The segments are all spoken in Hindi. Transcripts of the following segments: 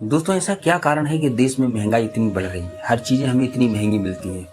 दोस्तों ऐसा क्या कारण है कि देश में महंगाई इतनी बढ़ रही है, हर चीजें हमें इतनी महंगी मिलती हैं।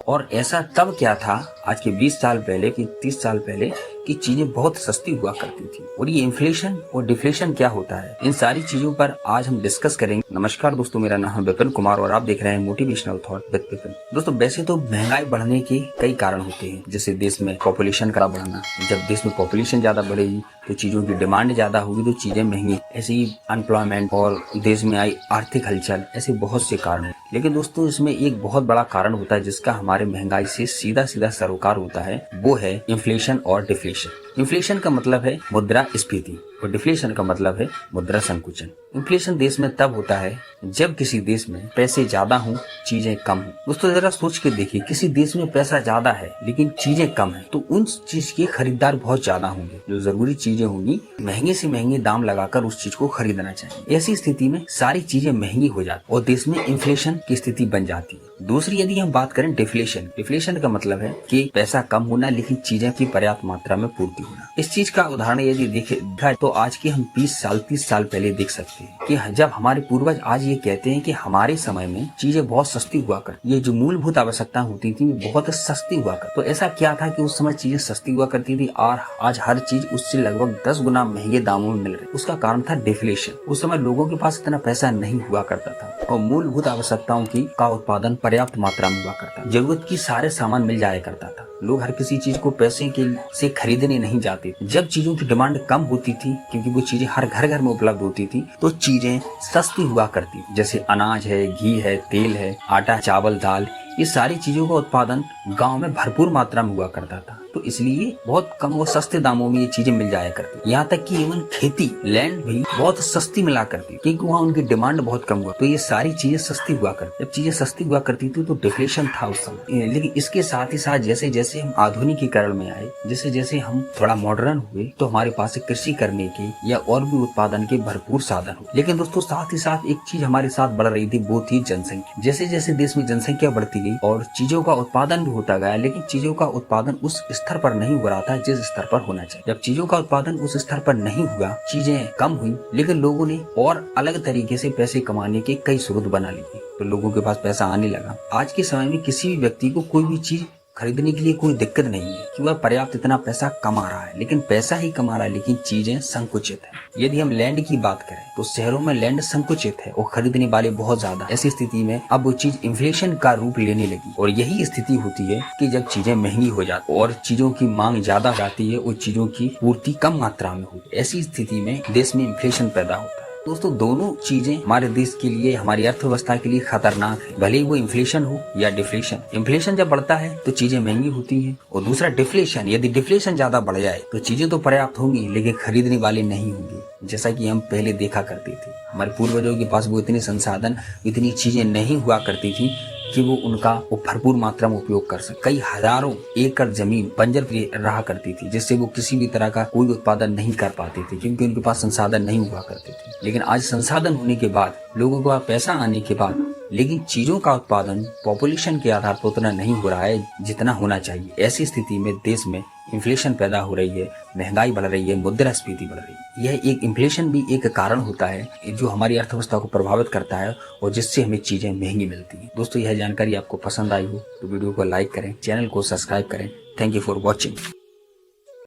और ऐसा तब क्या था आज के 20 साल पहले कि 30 साल पहले कि चीजें बहुत सस्ती हुआ करती थी। और ये इन्फ्लेशन और डिफ्लेशन क्या होता है, इन सारी चीजों पर आज हम डिस्कस करेंगे। नमस्कार दोस्तों, मेरा नाम है विपिन कुमार और आप देख रहे हैं मोटिवेशनल थॉट विद विपिन। दोस्तों वैसे तो महंगाई बढ़ने के कई कारण होते हैं, जैसे देश में पॉपुलेशन का बढ़ना। जब देश में पॉपुलेशन ज्यादा बढ़ेगी तो चीजों की डिमांड ज्यादा होगी तो चीजें महंगी। ऐसे ही अनएम्प्लॉयमेंट और देश में आई आर्थिक हलचल, ऐसे बहुत से कारण हैं। लेकिन दोस्तों इसमें एक बहुत बड़ा कारण होता है जिसका हमारे महंगाई से सीधा सीधा सरोकार होता है, वो है इन्फ्लेशन और डिफ्लेशन। इन्फ्लेशन का मतलब है मुद्रास्फीति और डिफ्लेशन का मतलब है मुद्रा संकुचन। इन्फ्लेशन देश में तब होता है जब किसी देश में पैसे ज्यादा हों, चीजें कम हों। दोस्तों जरा सोच के देखिए, किसी देश में पैसा ज्यादा है लेकिन चीजें कम है तो उन चीज के खरीदार बहुत ज्यादा होंगे। जो जरूरी चीजें होंगी महंगे से महंगे दाम लगाकर उस चीज को खरीदना चाहिए। ऐसी स्थिति में सारी चीजें महंगी हो जाती और देश में इन्फ्लेशन की स्थिति बन जाती है। दूसरी यदि हम बात करें डिफ्लेशन, डिफ्लेशन का मतलब है कि पैसा कम होना लेकिन चीजें की पर्याप्त मात्रा में पूर्ति होना। इस चीज का उदाहरण यदि देखा तो आज के हम 20 साल 30 साल पहले देख सकते हैं कि जब हमारे पूर्वज आज ये कहते हैं कि हमारे समय में चीजें बहुत सस्ती हुआ कर, ये जो मूलभूत आवश्यकता होती थी बहुत सस्ती हुआ कर। तो ऐसा क्या था कि उस समय चीजें सस्ती हुआ करती थी और आज हर चीज उससे लगभग 10 गुना महंगे दामों में मिल रही। उसका कारण था डिफ्लेशन। उस समय लोगों के पास इतना पैसा नहीं हुआ करता था और मूलभूत आवश्यकताओं का उत्पादन पर्याप्त मात्रा में हुआ करता, जरूरत की सारे सामान मिल जाया करता था। लोग हर किसी चीज को पैसे के से खरीदने नहीं जाते। जब चीजों की डिमांड कम होती थी क्योंकि वो चीजें हर घर घर में उपलब्ध होती थी तो चीजें सस्ती हुआ करती, जैसे अनाज है, घी है, तेल है, आटा, चावल, दाल, ये सारी चीजों का उत्पादन गांव में भरपूर मात्रा में हुआ करता था। तो इसलिए बहुत कम और सस्ते दामों में ये चीजें मिल जाया करती। यहाँ तक कि इवन खेती, लैंड भी बहुत सस्ती मिला करती क्योंकि वहाँ उनकी डिमांड बहुत कम हुआ तो ये सारी चीजें सस्ती हुआ करती। जब चीजें सस्ती हुआ करती थी तो डिफ्लेशन था उस समय। लेकिन इसके साथ ही साथ जैसे जैसे हम आधुनिकीकरण में आए, जैसे जैसे हम थोड़ा मॉडर्न हुए तो हमारे पास कृषि करने के या और भी उत्पादन के भरपूर साधन हुए। लेकिन दोस्तों साथ ही साथ एक चीज हमारे साथ बढ़ रही थी, वो थी जनसंख्या। जैसे जैसे देश में जनसंख्या बढ़ती गई और चीजों का उत्पादन भी होता गया, लेकिन चीजों का उत्पादन उस स्तर पर नहीं हो रहा था जिस स्तर पर होना चाहिए। जब चीजों का उत्पादन उस स्तर पर नहीं हुआ, चीजें कम हुई, लेकिन लोगों ने और अलग तरीके से पैसे कमाने के कई स्रोत बना लिए तो लोगों के पास पैसा आने लगा। आज के समय में किसी भी व्यक्ति को कोई भी चीज खरीदने के लिए कोई दिक्कत नहीं है कि वह पर्याप्त इतना पैसा कमा रहा है, लेकिन पैसा ही कमा रहा है लेकिन चीजें संकुचित है। यदि हम लैंड की बात करें तो शहरों में लैंड संकुचित है और खरीदने वाले बहुत ज्यादा। ऐसी स्थिति में अब वो चीज इन्फ्लेशन का रूप लेने लगी और यही स्थिति होती है कि जब चीजें महंगी हो जाती और चीजों की मांग ज्यादा जाती है और चीजों की पूर्ति कम मात्रा में होती है। ऐसी स्थिति में देश में इन्फ्लेशन पैदा होता है। दोस्तों दोनों चीजें हमारे देश के लिए, हमारी अर्थव्यवस्था के लिए खतरनाक है, भले ही वो इन्फ्लेशन हो या डिफ्लेशन। इन्फ्लेशन जब बढ़ता है तो चीजें महंगी होती हैं और दूसरा डिफ्लेशन, यदि डिफ्लेशन ज्यादा बढ़ जाए तो चीजें तो पर्याप्त होंगी लेकिन खरीदने वाले नहीं होंगे। जैसा कि हम पहले देखा करते थे, हमारे पूर्वजों के पास वो इतने संसाधन, इतनी चीजें नहीं हुआ करती थी कि वो उनका भरपूर मात्रा में उपयोग कर सके। कई हजारों एकड़ जमीन बंजर रहा करती थी जिससे वो किसी भी तरह का कोई उत्पादन नहीं कर पाते थे क्योंकि उनके पास संसाधन नहीं हुआ करते थे। लेकिन आज संसाधन होने के बाद, लोगों के पास पैसा आने के बाद, लेकिन चीजों का उत्पादन पॉपुलेशन के आधार पर उतना नहीं हो रहा है जितना होना चाहिए। ऐसी स्थिति में देश में इन्फ्लेशन पैदा हो रही है, महंगाई बढ़ रही है, मुद्रास्फीति बढ़ रही है। यह एक इन्फ्लेशन भी एक कारण होता है जो हमारी अर्थव्यवस्था को प्रभावित करता है और जिससे हमें चीजें महंगी मिलती हैं। दोस्तों यह जानकारी आपको पसंद आई हो तो वीडियो को लाइक करें, चैनल को सब्सक्राइब करें। Thank you for watching.